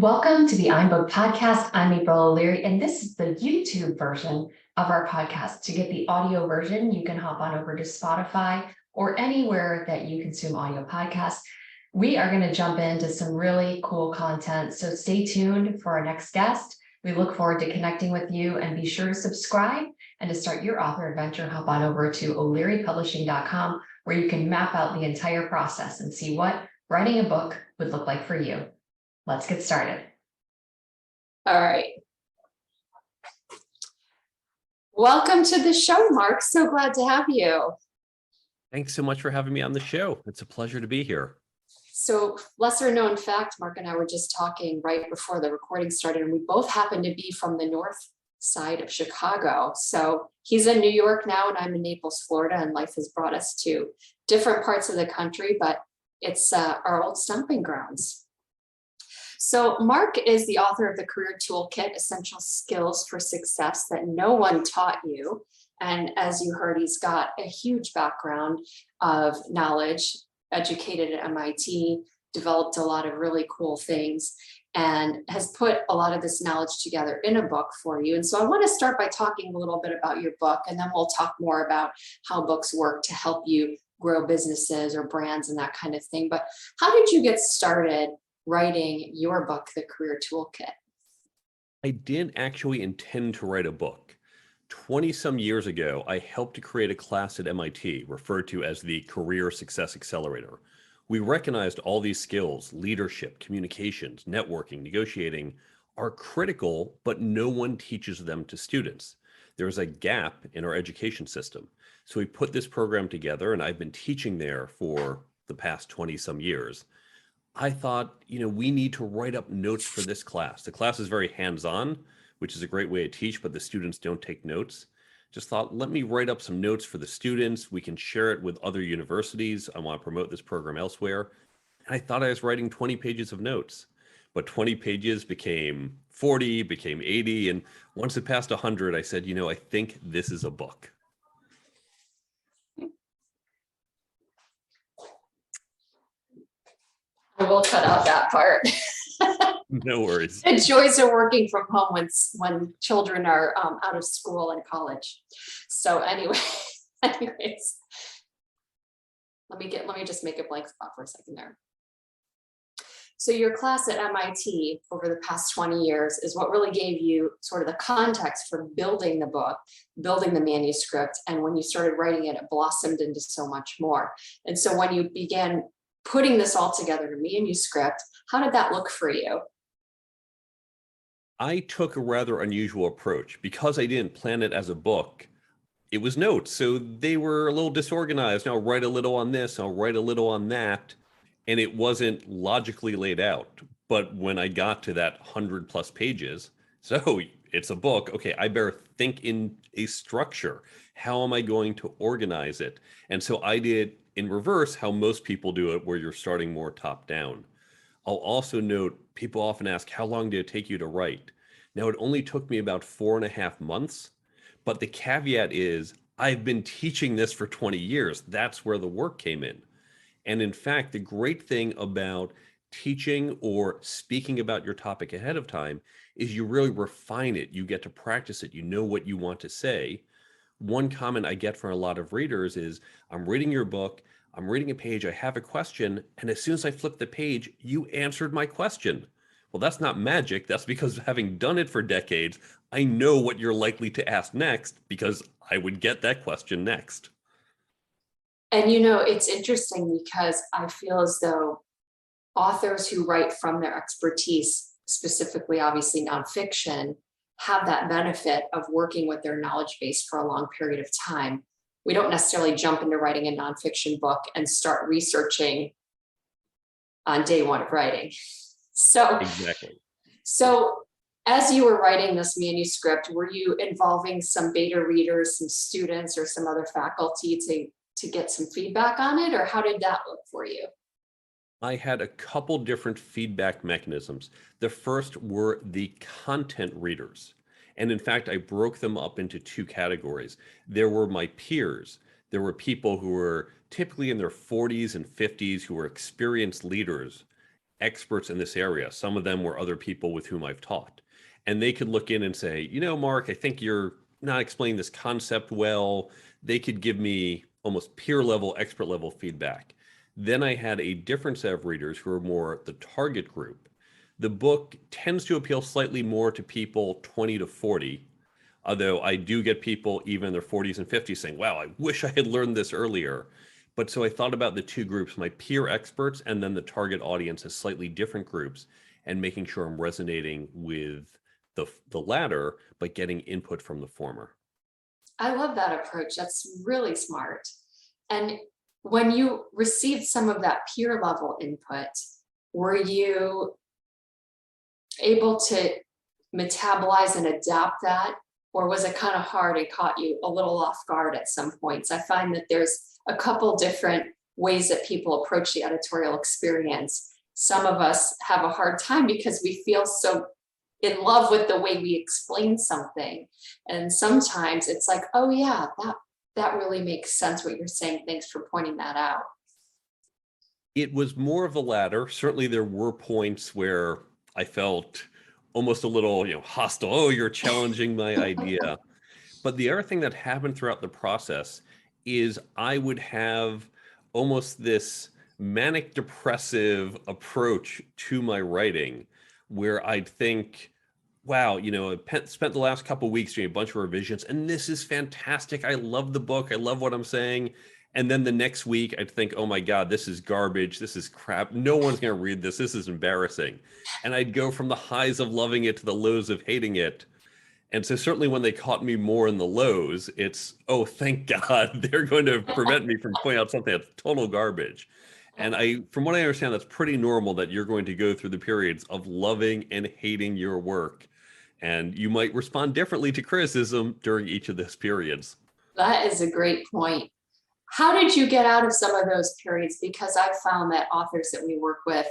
Welcome to the I'm Book podcast. I'm April O'Leary, and this is the YouTube version of our podcast. To get the audio version, you can hop on over to Spotify or anywhere that you consume audio podcasts. We are going to jump into some really cool content, so stay tuned for our next guest. We look forward to connecting with you, and be sure to subscribe. And to start your author adventure, hop on over to o'learypublishing.com, where you can map out the entire process and see what writing a book would look like for you. Let's get started. All right. Welcome to the show, Mark. So glad to have you. Thanks so much for having me on the show. It's a pleasure to be here. So, lesser known fact, Mark and I were just talking right before the recording started, and we both happen to be from the north side of Chicago. So he's in New York now, and I'm in Naples, Florida, and life has brought us to different parts of the country, but it's our old stomping grounds. So Mark is the author of the Career Toolkit, Essential Skills for Success That No One Taught You. And as you heard, he's got a huge background of knowledge, educated at MIT, developed a lot of really cool things, and has put a lot of this knowledge together in a book for you. And so I want to start by talking a little bit about your book, and then we'll talk more about how books work to help you grow businesses or brands and that kind of thing. But how did you get started writing your book, The Career Toolkit? I didn't actually intend to write a book. 20 some years ago, I helped to create a class at MIT referred to as the Career Success Accelerator. We recognized all these skills, leadership, communications, networking, negotiating, are critical, but no one teaches them to students. There's a gap in our education system. So we put this program together, and I've been teaching there for the past 20 some years. I thought, we need to write up notes for this class. The class is very hands-on, which is a great way to teach, but the students don't take notes. Just thought, let me write up some notes for the students. We can share it with other universities. I want to promote this program elsewhere. And I thought I was writing 20 pages of notes, but 20 pages became 40, became 80. And once it passed 100, I said, I think this is a book. I will cut out that part. No worries. The joys of working from home when children are out of school and college. So anyways, let me just make a blank spot for a second there. So your class at MIT over the past 20 years is what really gave you sort of the context for building the book, building the manuscript, and when you started writing it, it blossomed into so much more. And so when you began putting this all together in a manuscript, how did that look for you? I took a rather unusual approach. Because I didn't plan it as a book, it was notes. So they were a little disorganized. I'll write a little on this, I'll write a little on that. And it wasn't logically laid out. But when I got to that 100+ pages, so it's a book, okay, I better think in a structure. How am I going to organize it? And so I did in reverse how most people do it, where you're starting more top down. I'll also note, people often ask, how long did it take you to write? Now, it only took me about 4.5 months, but the caveat is I've been teaching this for 20 years. That's where the work came in. And in fact, the great thing about teaching or speaking about your topic ahead of time is you really refine it. You get to practice it. You know what you want to say. One comment I get from a lot of readers is, I'm reading your book, I'm reading a page, I have a question, and as soon as I flip the page, you answered my question. Well, that's not magic. That's because having done it for decades, I know what you're likely to ask next because I would get that question next. And it's interesting because I feel as though authors who write from their expertise, specifically, obviously nonfiction, have that benefit of working with their knowledge base for a long period of time. We don't necessarily jump into writing a nonfiction book and start researching on day one of writing. Exactly. So as you were writing this manuscript, were you involving some beta readers, some students, or some other faculty to get some feedback on it? Or how did that look for you? I had a couple different feedback mechanisms. The first were the content readers. And in fact, I broke them up into two categories. There were my peers. There were people who were typically in their 40s and 50s who were experienced leaders. experts in this area. Some of them were other people with whom I've taught. And they could look in and say, Mark, I think you're not explaining this concept well. They could give me almost peer level, expert level feedback. Then I had a different set of readers who were more the target group. The book tends to appeal slightly more to people 20 to 40, although I do get people even in their 40s and 50s saying, wow, I wish I had learned this earlier. But so I thought about the two groups, my peer experts and then the target audience as slightly different groups, and making sure I'm resonating with the latter, but getting input from the former. I love that approach. That's really smart. And when you received some of that peer level input, were you able to metabolize and adapt that? Or was it kind of hard and caught you a little off guard at some points? I find that there's a couple different ways that people approach the editorial experience. Some of us have a hard time because we feel so in love with the way we explain something. And sometimes it's like, oh yeah, that really makes sense what you're saying. Thanks for pointing that out. It was more of the latter. Certainly there were points where I felt almost a little, hostile. Oh, you're challenging my idea. But the other thing that happened throughout the process is I would have almost this manic depressive approach to my writing where I'd think, wow, I spent the last couple of weeks doing a bunch of revisions and this is fantastic. I love the book. I love what I'm saying. And then the next week I'd think, oh my God, this is garbage. This is crap. No one's going to read this. This is embarrassing. And I'd go from the highs of loving it to the lows of hating it. And so certainly when they caught me more in the lows, it's, oh, thank God, they're going to prevent me from pointing out something that's total garbage. And from what I understand, that's pretty normal that you're going to go through the periods of loving and hating your work. And you might respond differently to criticism during each of those periods. That is a great point. How did you get out of some of those periods? Because I've found that authors that we work with,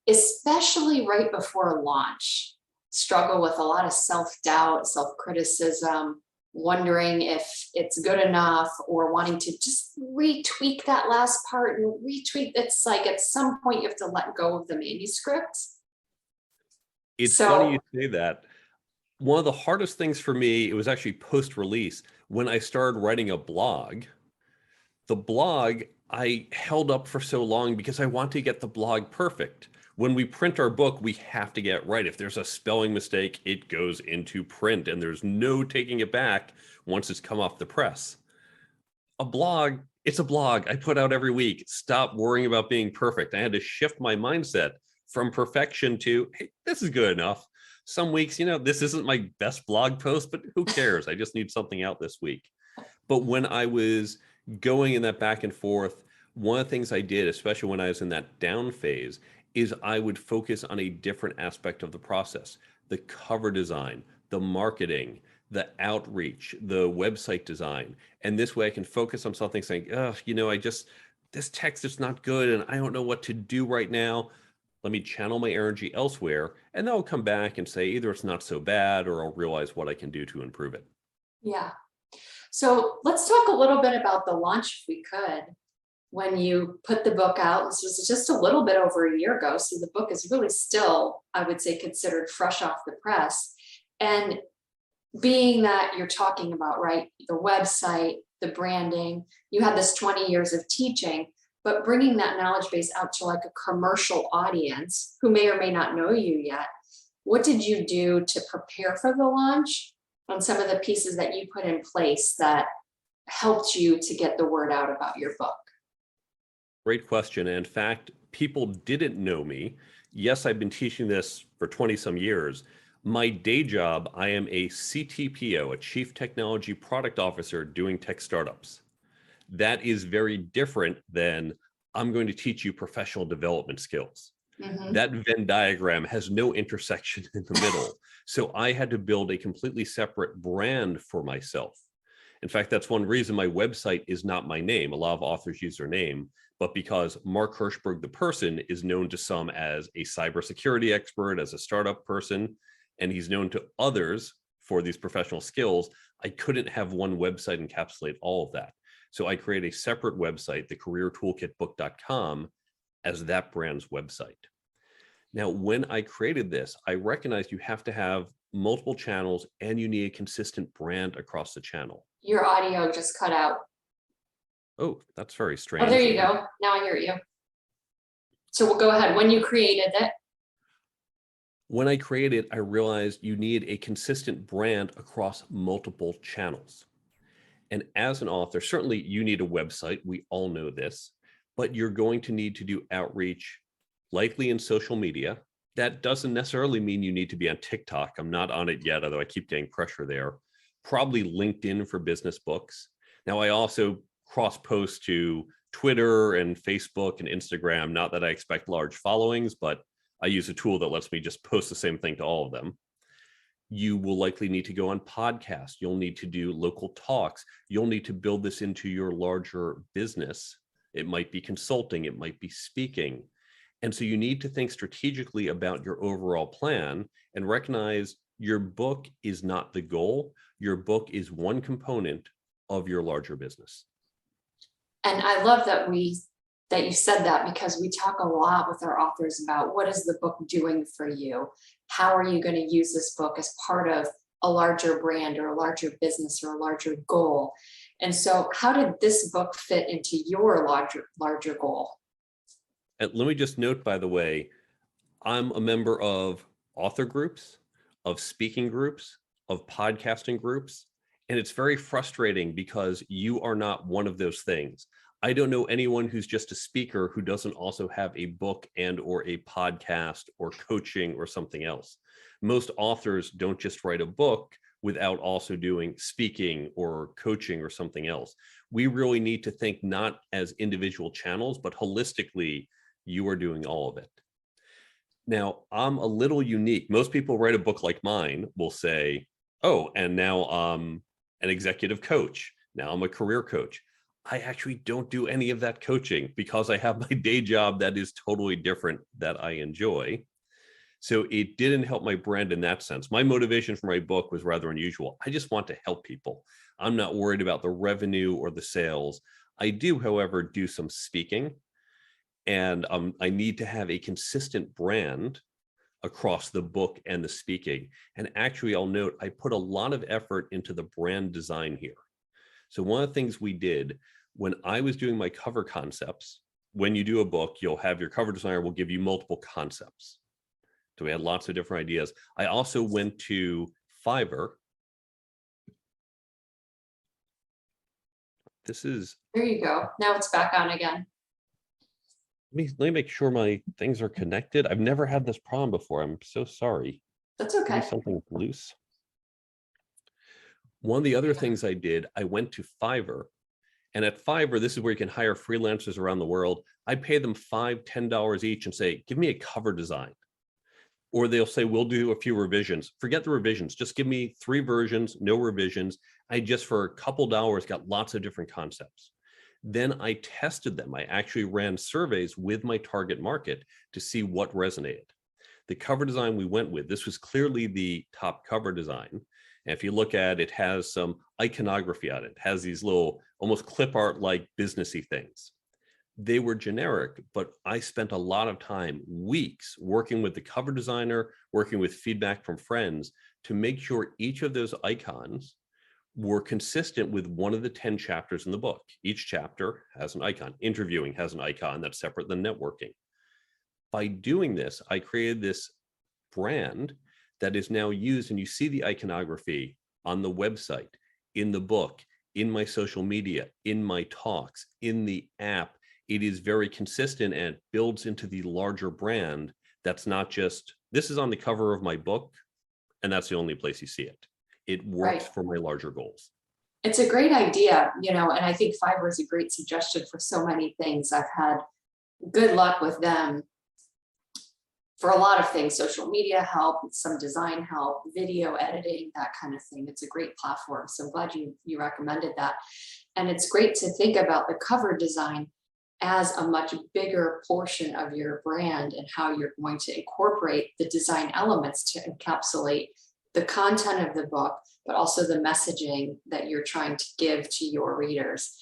especially right before a launch, struggle with a lot of self-doubt, self-criticism, wondering if it's good enough or wanting to just retweak that last part and retweak. It's like at some point you have to let go of the manuscript. It's funny you say that. One of the hardest things for me, it was actually post-release, when I started writing a blog. The blog I held up for so long because I want to get the blog perfect. When we print our book, we have to get it right. If there's a spelling mistake, it goes into print and there's no taking it back once it's come off the press. A blog, it's a blog I put out every week. Stop worrying about being perfect. I had to shift my mindset from perfection to, hey, this is good enough. Some weeks, this isn't my best blog post, but who cares? I just need something out this week. But when I was going in that back and forth, one of the things I did, especially when I was in that down phase, is I would focus on a different aspect of the process: the cover design, the marketing, the outreach, the website design. And this way I can focus on something saying, oh, this text is not good and I don't know what to do right now. Let me channel my energy elsewhere. And then I'll come back and say either it's not so bad or I'll realize what I can do to improve it. Yeah. So let's talk a little bit about the launch, if we could. When you put the book out, this was just a little bit over a year ago, so the book is really still, I would say, considered fresh off the press. And being that you're talking about, right, the website, the branding, you had this 20 years of teaching, but bringing that knowledge base out to like a commercial audience who may or may not know you yet. What did you do to prepare for the launch on some of the pieces that you put in place that helped you to get the word out about your book? Great question. And in fact, people didn't know me. Yes, I've been teaching this for 20 some years. My day job, I am a CTPO, a Chief Technology Product Officer doing tech startups. That is very different than I'm going to teach you professional development skills. Mm-hmm. That Venn diagram has no intersection in the middle. So I had to build a completely separate brand for myself. In fact, that's one reason my website is not my name. A lot of authors use their name, but because Mark Herschberg, the person, is known to some as a cybersecurity expert, as a startup person, and he's known to others for these professional skills, I couldn't have one website encapsulate all of that. So I created a separate website, the careertoolkitbook.com, as that brand's website. Now, when I created this, I recognized you have to have multiple channels and you need a consistent brand across the channel. Your audio just cut out. Oh, that's very strange. Oh, there you go. Now I hear you. So we'll go ahead. When you created it, When I created, I realized you need a consistent brand across multiple channels. And as an author, certainly you need a website. We all know this, but you're going to need to do outreach, likely in social media. That doesn't necessarily mean you need to be on TikTok. I'm not on it yet, although I keep getting pressure there. Probably LinkedIn for business books. Now, I also cross post to Twitter and Facebook and Instagram. Not that I expect large followings, but I use a tool that lets me just post the same thing to all of them. You will likely need to go on podcasts. You'll need to do local talks. You'll need to build this into your larger business. It might be consulting, it might be speaking. And so you need to think strategically about your overall plan and recognize your book is not the goal. Your book is one component of your larger business. and I love that you said that, because we talk a lot with our authors about what is the book doing for you? How are you going to use this book as part of a larger brand or a larger business or a larger goal? And so how did this book fit into your larger goal? And let me just note, by the way, I'm a member of author groups, of speaking groups, of podcasting groups, and it's very frustrating because you are not one of those things. I don't know anyone who's just a speaker who doesn't also have a book and or a podcast or coaching or something else. Most authors don't just write a book without also doing speaking or coaching or something else. We really need to think not as individual channels, but holistically, you are doing all of it. Now, I'm a little unique. Most people write a book like mine will say, oh, and now I'm an executive coach. Now I'm a career coach. I actually don't do any of that coaching because I have my day job that is totally different that I enjoy. So it didn't help my brand in that sense. My motivation for my book was rather unusual. I just want to help people. I'm not worried about the revenue or the sales. I do, however, do some speaking, and I need to have a consistent brand across the book and the speaking. And actually, I'll note, I put a lot of effort into the brand design here. So one of the things we did when I was doing my cover concepts, when you do a book, you'll have your cover designer will give you multiple concepts. So we had lots of different ideas. I also went to Fiverr. There you go. Now it's back on again. Let me make sure my things are connected. I've never had this problem before. I'm so sorry. That's okay. Maybe something loose. One of the other things I did, I went to Fiverr. And at Fiverr, this is where you can hire freelancers around the world. I pay them $5, $10 each and say, give me a cover design. Or they'll say, we'll do a few revisions. Forget the revisions. Just give me 3 versions, no revisions. I just, for a couple dollars, got lots of different concepts. Then I tested them. I actually ran surveys with my target market to see what resonated. The cover design we went with, this was clearly the top cover design. And if you look at it, it has some iconography on it. It has these little almost clip art like businessy things. They were generic, but I spent a lot of time, weeks, working with the cover designer, working with feedback from friends to make sure each of those icons were consistent with one of the 10 chapters in the book. Each chapter has an icon. Interviewing has an icon that's separate than networking. By doing this, I created this brand that is now used, and you see the iconography on the website, in the book, in my social media, in my talks, in the app. It is very consistent and it builds into the larger brand. That's not just, this is on the cover of my book, and that's the only place you see it. It works for my larger goals. It's a great idea, and I think Fiverr is a great suggestion for so many things. I've had good luck with them for a lot of things: social media help, some design help, video editing, that kind of thing. It's a great platform. So I'm glad you recommended that. And it's great to think about the cover design as a much bigger portion of your brand and how you're going to incorporate the design elements to encapsulate the content of the book, but also the messaging that you're trying to give to your readers.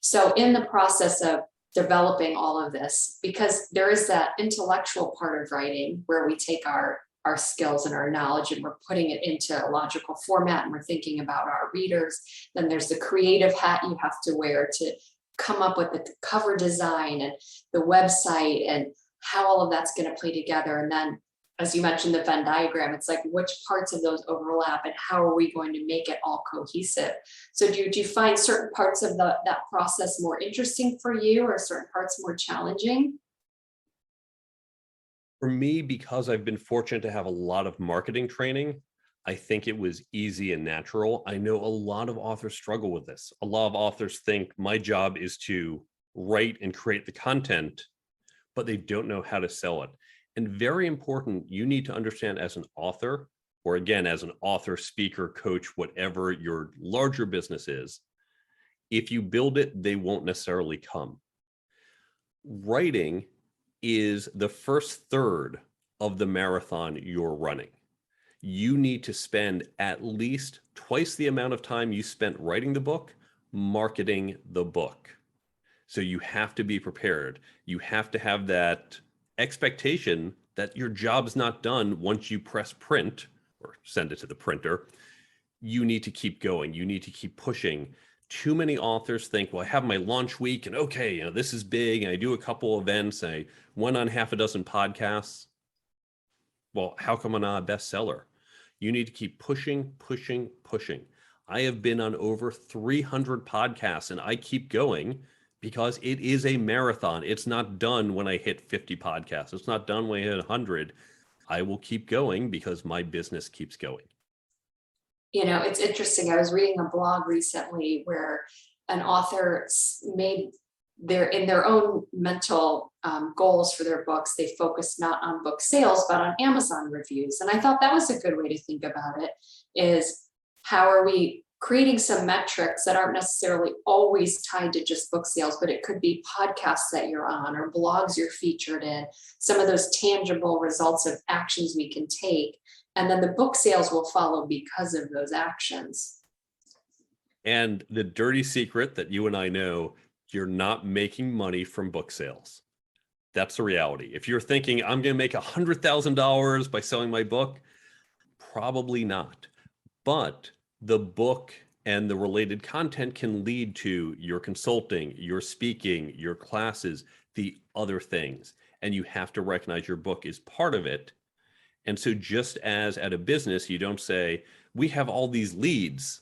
So in the process of developing all of this, because there is that intellectual part of writing where we take our skills and our knowledge and we're putting it into a logical format and we're thinking about our readers. Then there's the creative hat you have to wear to come up with the cover design and the website and how all of that's going to play together. And then, as you mentioned, the Venn diagram, it's like which parts of those overlap and how are we going to make it all cohesive? So do you find certain parts of that process more interesting for you or certain parts more challenging? For me, because I've been fortunate to have a lot of marketing training, I think it was easy and natural. I know a lot of authors struggle with this. A lot of authors think my job is to write and create the content, but they don't know how to sell it. And very important, you need to understand as an author, or again, as an author, speaker, coach, whatever your larger business is, if you build it, they won't necessarily come. Writing is the first third of the marathon you're running. You need to spend at least twice the amount of time you spent writing the book, marketing the book. So you have to be prepared. You have to have that expectation that your job's not done once you press print or send it to the printer. You need to keep going. You need to keep pushing. Too many authors think, well, I have my launch week and okay, this is big. And I do a couple events. I went on half a dozen podcasts. Well, how come I'm not a bestseller? You need to keep pushing, pushing, pushing. I have been on over 300 podcasts and I keep going because it is a marathon. It's not done when I hit 50 podcasts. It's not done when I hit 100. I will keep going because my business keeps going. It's interesting. I was reading a blog recently where an author made in their own mental goals for their books, they focused not on book sales, but on Amazon reviews. And I thought that was a good way to think about it, is how are we creating some metrics that aren't necessarily always tied to just book sales, but it could be podcasts that you're on or blogs you're featured in, some of those tangible results of actions we can take. And then the book sales will follow because of those actions. And the dirty secret that you and I know, you're not making money from book sales. That's the reality. If you're thinking, I'm going to make $100,000 by selling my book, probably not. But the book and the related content can lead to your consulting, your speaking, your classes, the other things. And you have to recognize your book is part of it. And so just as at a business, you don't say, we have all these leads,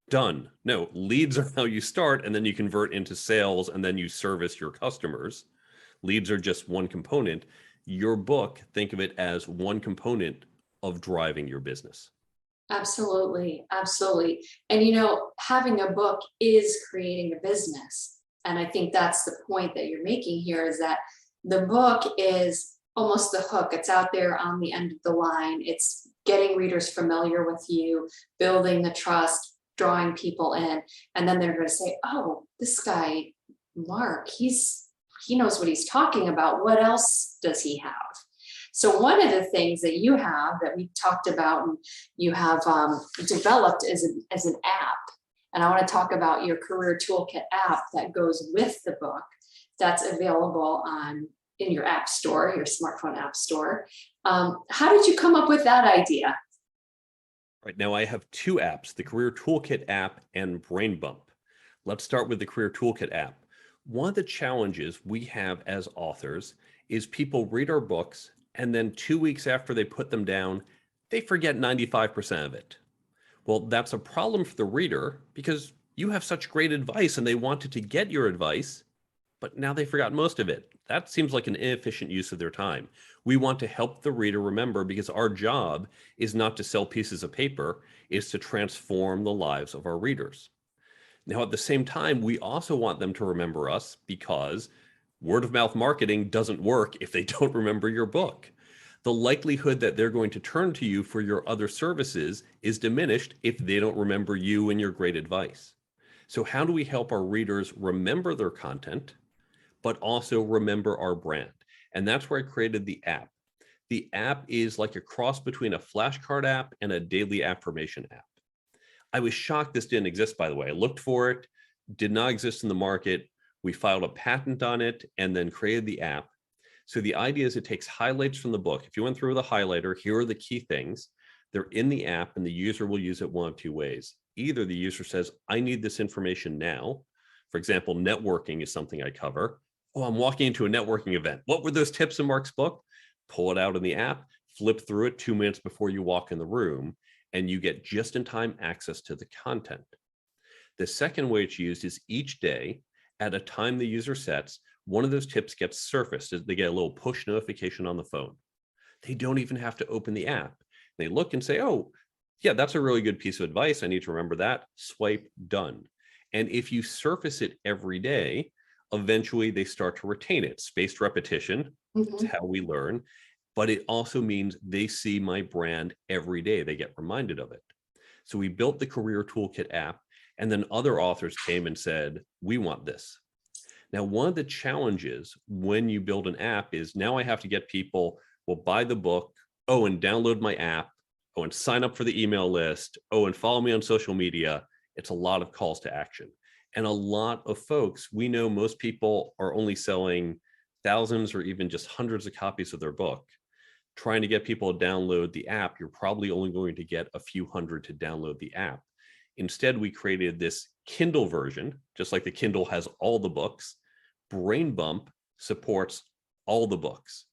done. No, leads are how you start, and then you convert into sales, and then you service your customers. Leads are just one component. Your book, think of it as one component of driving your business. Absolutely. Absolutely. And, having a book is creating a business. And I think that's the point that you're making here, is that the book is almost the hook. It's out there on the end of the line. It's getting readers familiar with you, building the trust, drawing people in. And then they're going to say, oh, this guy, Mark, he knows what he's talking about. What else does he have? So one of the things that you have that we talked about and you have developed as an app, and I want to talk about your Career Toolkit app that goes with the book, that's available in your app store, your smartphone app store. How did you come up with that idea? Right now, I have two apps, the Career Toolkit app and Brain Bump. Let's start with the Career Toolkit app. One of the challenges we have as authors is people read our books, and then 2 weeks after they put them down, they forget 95% of it. Well, that's a problem for the reader because you have such great advice and they wanted to get your advice, but now they forgot most of it. That seems like an inefficient use of their time. We want to help the reader remember, because our job is not to sell pieces of paper, it's to transform the lives of our readers. Now, at the same time, we also want them to remember us, because word of mouth marketing doesn't work if they don't remember your book. The likelihood that they're going to turn to you for your other services is diminished if they don't remember you and your great advice. So how do we help our readers remember their content, but also remember our brand? And that's where I created the app. The app is like a cross between a flashcard app and a daily affirmation app. I was shocked this didn't exist, by the way. I looked for it, did not exist in the market. We filed a patent on it and then created the app. So the idea is it takes highlights from the book. If you went through the highlighter, here are the key things. They're in the app and the user will use it one of two ways. Either the user says, I need this information now. For example, networking is something I cover. Oh, I'm walking into a networking event. What were those tips in Mark's book? Pull it out in the app, flip through it 2 minutes before you walk in the room, and you get just-in-time access to the content. The second way it's used is each day at a time the user sets, one of those tips gets surfaced. They get a little push notification on the phone. They don't even have to open the app. They look and say, oh, yeah, that's a really good piece of advice. I need to remember that. Swipe, done. And if you surface it every day, eventually they start to retain it. Spaced repetition, that's how we learn. But it also means they see my brand every day. They get reminded of it. So we built the Career Toolkit app, and then other authors came and said, we want this. Now, one of the challenges when you build an app is now I have to get people, well, buy the book, oh, and download my app, oh, and sign up for the email list, oh, and follow me on social media. It's a lot of calls to action. And a lot of folks, we know most people are only selling thousands or even just hundreds of copies of their book. Trying to get people to download the app, you're probably only going to get a few hundred to download the app. Instead, we created this Kindle version, just like the Kindle has all the books. BrainBump supports all the books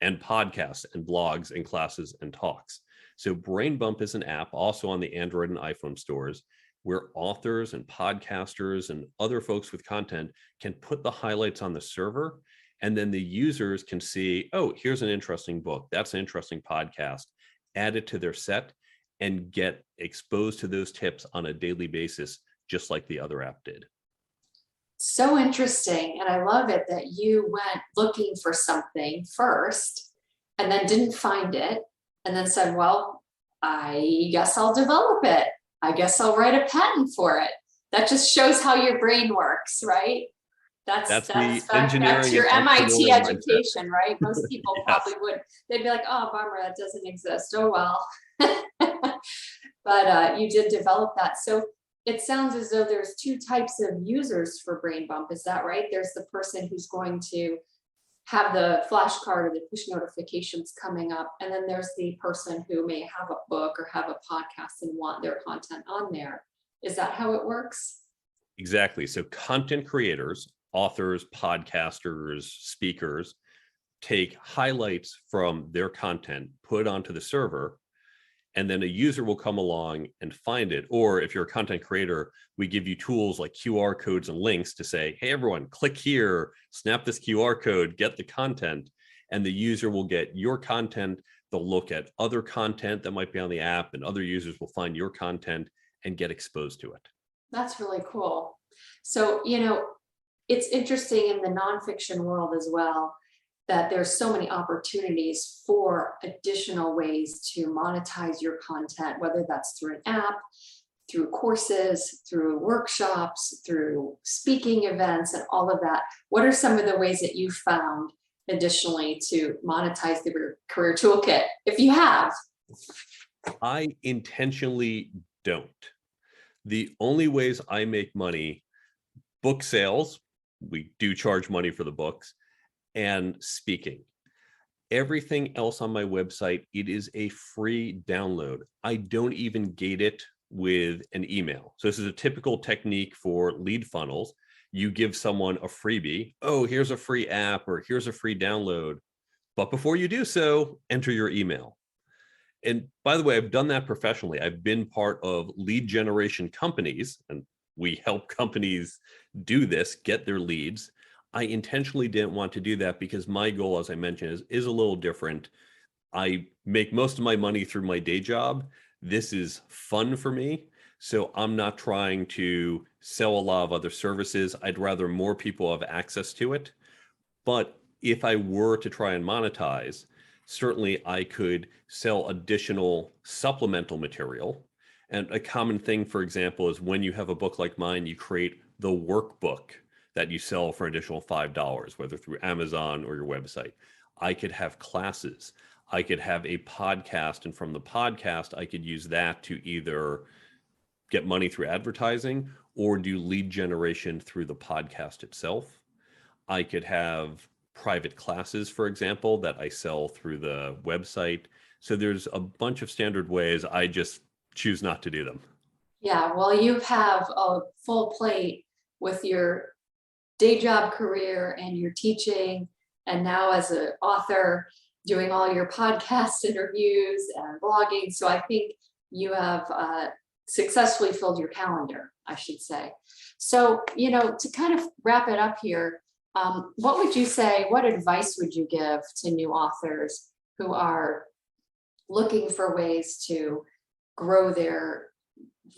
and podcasts and blogs and classes and talks. So BrainBump is an app also on the Android and iPhone stores where authors and podcasters and other folks with content can put the highlights on the server, and then the users can see, oh, here's an interesting book. That's an interesting podcast. Add it to their set and get exposed to those tips on a daily basis, just like the other app did. So interesting. And I love it that you went looking for something first and then didn't find it and then said, well, I guess I'll develop it. I guess I'll write a patent for it. That just shows how your brain works, right? That's the engineering. That's your and MIT entrepreneurial education, mindset. right? Most people Yes. probably would. They'd be like, oh, bummer, that doesn't exist. Oh, well. But you did develop that. So it sounds as though there's two types of users for BrainBump. Is that right? There's the person who's going to have the flashcard or the push notifications coming up. And then there's the person who may have a book or have a podcast and want their content on there. Is that how it works? Exactly. So content creators, authors, podcasters, speakers, take highlights from their content, put it onto the server, and then a user will come along and find it. Or if you're a content creator, we give you tools like QR codes and links to say, hey, everyone, click here, snap this QR code, get the content, and the user will get your content. They'll look at other content that might be on the app, and other users will find your content and get exposed to it. That's really cool. So, it's interesting in the nonfiction world as well, that there's so many opportunities for additional ways to monetize your content, whether that's through an app, through courses, through workshops, through speaking events, and all of that. What are some of the ways that you found additionally to monetize the Career Toolkit, if you have? I intentionally don't. The only ways I make money, book sales, we do charge money for the books, and speaking. Everything else on my website, it is a free download. I don't even gate it with an email. So this is a typical technique for lead funnels. You give someone a freebie. Oh, here's a free app, or here's a free download. But before you do so, enter your email. And by the way, I've done that professionally. I've been part of lead generation companies, and we help companies do this, get their leads. I intentionally didn't want to do that because my goal, as I mentioned, is a little different. I make most of my money through my day job. This is fun for me. So I'm not trying to sell a lot of other services. I'd rather more people have access to it. But if I were to try and monetize, certainly I could sell additional supplemental material. And a common thing, for example, is when you have a book like mine, you create the workbook that you sell for an additional $5, whether through Amazon or your website. I could have classes. I could have a podcast, and from the podcast, I could use that to either get money through advertising or do lead generation through the podcast itself. I could have private classes, for example, that I sell through the website. So there's a bunch of standard ways. I just choose not to do them. Yeah, well, you have a full plate with your day job career and your teaching, and now as an author, doing all your podcast interviews and blogging. So I think you have successfully filled your calendar, I should say. So, to kind of wrap it up here, what would you say, what advice would you give to new authors who are looking for ways to grow their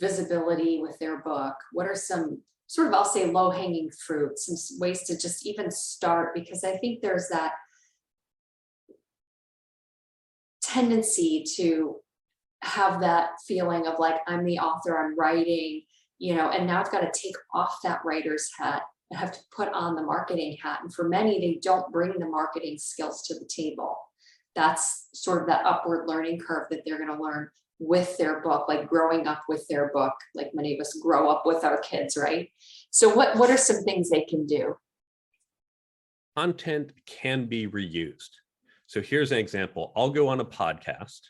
visibility with their book? What are some sort of, I'll say, low-hanging fruit, some ways to just even start? Because I think there's that tendency to have that feeling of like, I'm the author, I'm writing, and now I've got to take off that writer's hat and have to put on the marketing hat. And for many, they don't bring the marketing skills to the table. That's sort of that upward learning curve that they're going to learn with their book, like growing up with their book, like many of us grow up with our kids, right? So what are some things they can do? Content can be reused. So here's an example. I'll go on a podcast,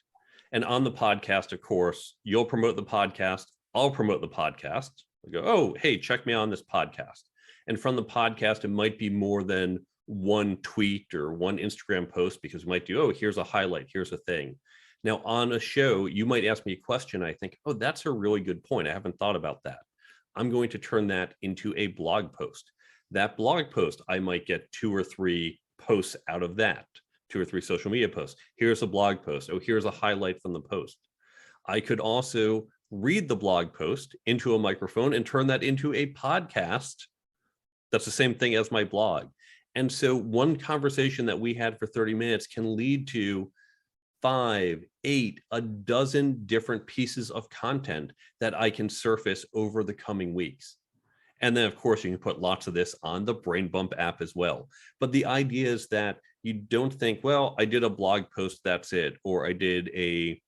and on the podcast, of course, you'll promote the podcast. I'll promote the podcast. I go, oh, hey, check me on this podcast. And from the podcast, it might be more than one tweet or one Instagram post, because we might do, oh, here's a highlight, here's a thing. Now, on a show, you might ask me a question. I think, oh, that's a really good point. I haven't thought about that. I'm going to turn that into a blog post. That blog post, I might get 2 or 3 posts out of that, 2 or 3 social media posts. Here's a blog post. Oh, here's a highlight from the post. I could also read the blog post into a microphone and turn that into a podcast. That's the same thing as my blog. And so one conversation that we had for 30 minutes can lead to 5, 8, a dozen different pieces of content that I can surface over the coming weeks. And then, of course, you can put lots of this on the Brain Bump app as well. But the idea is that you don't think, well, I did a blog post, that's it, or I did a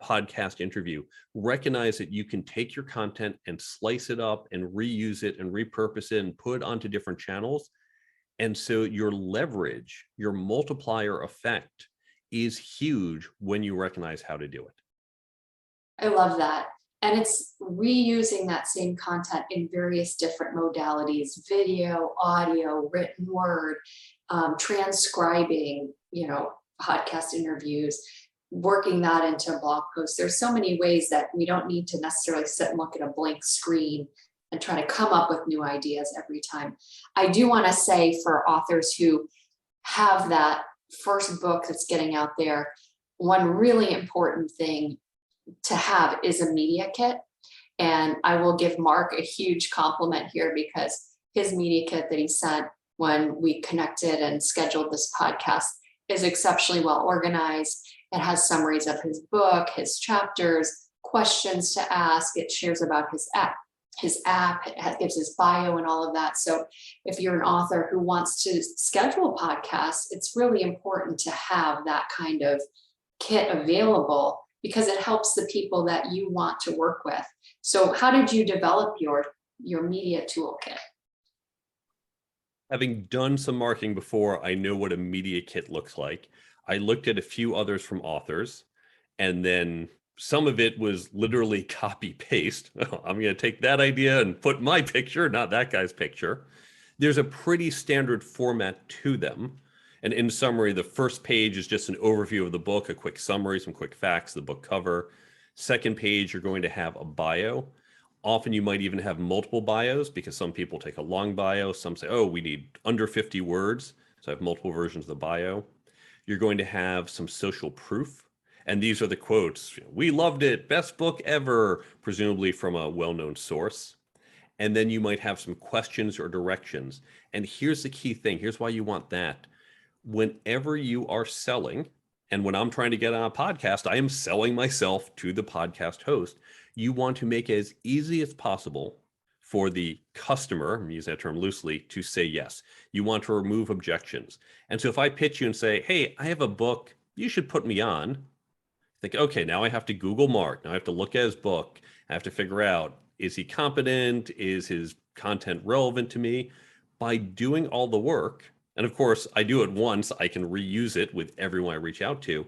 podcast interview. Recognize that you can take your content and slice it up and reuse it and repurpose it and put it onto different channels. And so your leverage, your multiplier effect is huge when you recognize how to do it. I love that. And it's reusing that same content in various different modalities: video, audio, written word, transcribing, podcast interviews, working that into a blog post. There's so many ways that we don't need to necessarily sit and look at a blank screen and try to come up with new ideas every time. I do want to say, for authors who have that first book that's getting out there, one really important thing to have is a media kit. And I will give Mark a huge compliment here, because his media kit that he sent when we connected and scheduled this podcast is exceptionally well organized. It has summaries of his book, his chapters, questions to ask. It shares about his app. It gives his bio and all of that. So if you're an author who wants to schedule podcasts, it's really important to have that kind of kit available, because it helps the people that you want to work with. So how did you develop your media toolkit? Having done some marketing before, I know what a media kit looks like. I looked at a few others from authors, and then some of it was literally copy paste. I'm going to take that idea and put my picture, not that guy's picture. There's a pretty standard format to them. And in summary, the first page is just an overview of the book, a quick summary, some quick facts, the book cover. Second page, you're going to have a bio. Often you might even have multiple bios, because some people take a long bio. Some say, oh, we need under 50 words. So I have multiple versions of the bio. You're going to have some social proof. And these are the quotes. We loved it. Best book ever, presumably from a well-known source. And then you might have some questions or directions. And here's the key thing. Here's why you want that. Whenever you are selling, and when I'm trying to get on a podcast, I am selling myself to the podcast host. You want to make it as easy as possible for the customer, I'm using that term loosely, to say yes. You want to remove objections. And so if I pitch you and say, hey, I have a book, you should put me on. Think, okay, now I have to Google Mark. Now I have to look at his book. I have to figure out, is he competent? Is his content relevant to me? by doing all the work, and of course I do it once, I can reuse it with everyone I reach out to.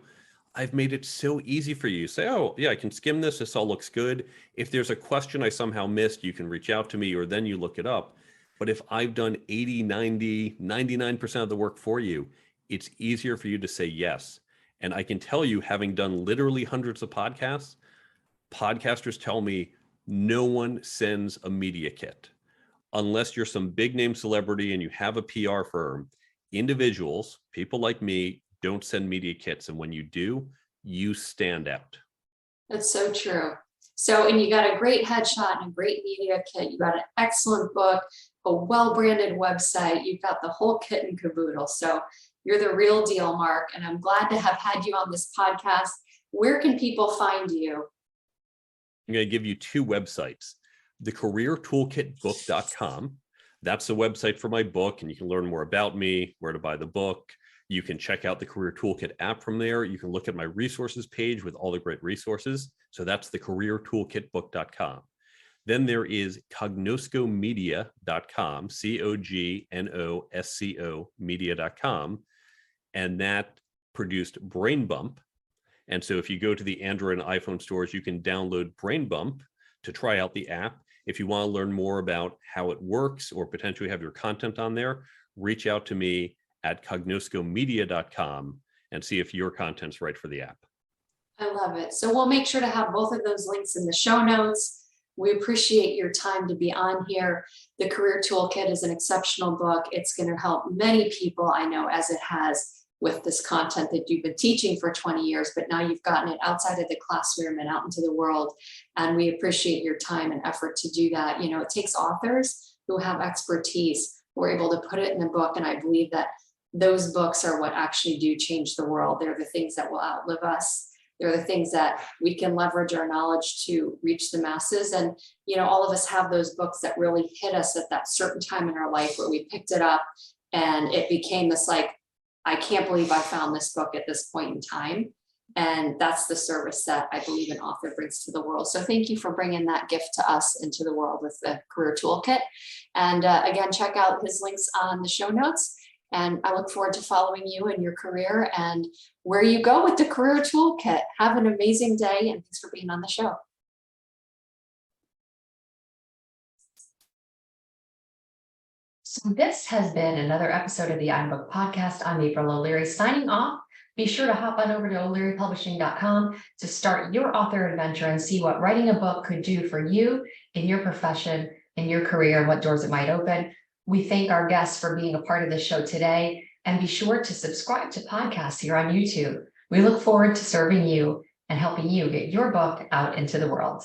I've made it so easy for you. Say, oh yeah, I can skim this. This all looks good. If there's a question I somehow missed, you can reach out to me, or then you look it up. But if I've done 80, 90, 99% of the work for you, it's easier for you to say yes. And I can tell you, having done literally hundreds of podcasts, podcasters tell me no one sends a media kit. Unless you're some big name celebrity and you have a PR firm, individuals, people like me, don't send media kits. And when you do, you stand out. That's so true. So, and you got a great headshot and a great media kit. You got an excellent book, a well-branded website. You've got the whole kit and caboodle. So you're the real deal, Mark. And I'm glad to have had you on this podcast. Where can people find you? I'm going to give you two websites. The careertoolkitbook.com. That's the website for my book, and you can learn more about me, where to buy the book. You can check out the Career Toolkit app from there. You can look at my resources page with all the great resources. So that's the careertoolkitbook.com. Then there is cognoscomedia.com, COGNOSCO media.com. And that produced Brain Bump. And so if you go to the Android and iPhone stores, you can download Brain Bump to try out the app. If you want to learn more about how it works or potentially have your content on there, reach out to me at cognoscomedia.com and see if your content's right for the app. I love it. So we'll make sure to have both of those links in the show notes. We appreciate your time to be on here. The Career Toolkit is an exceptional book. It's going to help many people, I know, as it has with this content that you've been teaching for 20 years, but now you've gotten it outside of the classroom and out into the world. And we appreciate your time and effort to do that. You know, it takes authors who have expertise who are able to put it in the book. And I believe that those books are what actually do change the world. They're the things that will outlive us. They're the things that we can leverage our knowledge to reach the masses. And, you know, all of us have those books that really hit us at that certain time in our life where we picked it up and it became this like, I can't believe I found this book at this point in time. And that's the service that I believe an author brings to the world. So thank you for bringing that gift to us into the world with the Career Toolkit. And again, check out his links on the show notes. And I look forward to following you in your career and where you go with the Career Toolkit. Have an amazing day and thanks for being on the show. So this has been another episode of the iBook Podcast. I'm April O'Leary signing off. Be sure to hop on over to o'learypublishing.com to start your author adventure and see what writing a book could do for you in your profession, in your career, and what doors it might open. We thank our guests for being a part of the show today, and be sure to subscribe to podcasts here on YouTube. We look forward to serving you and helping you get your book out into the world.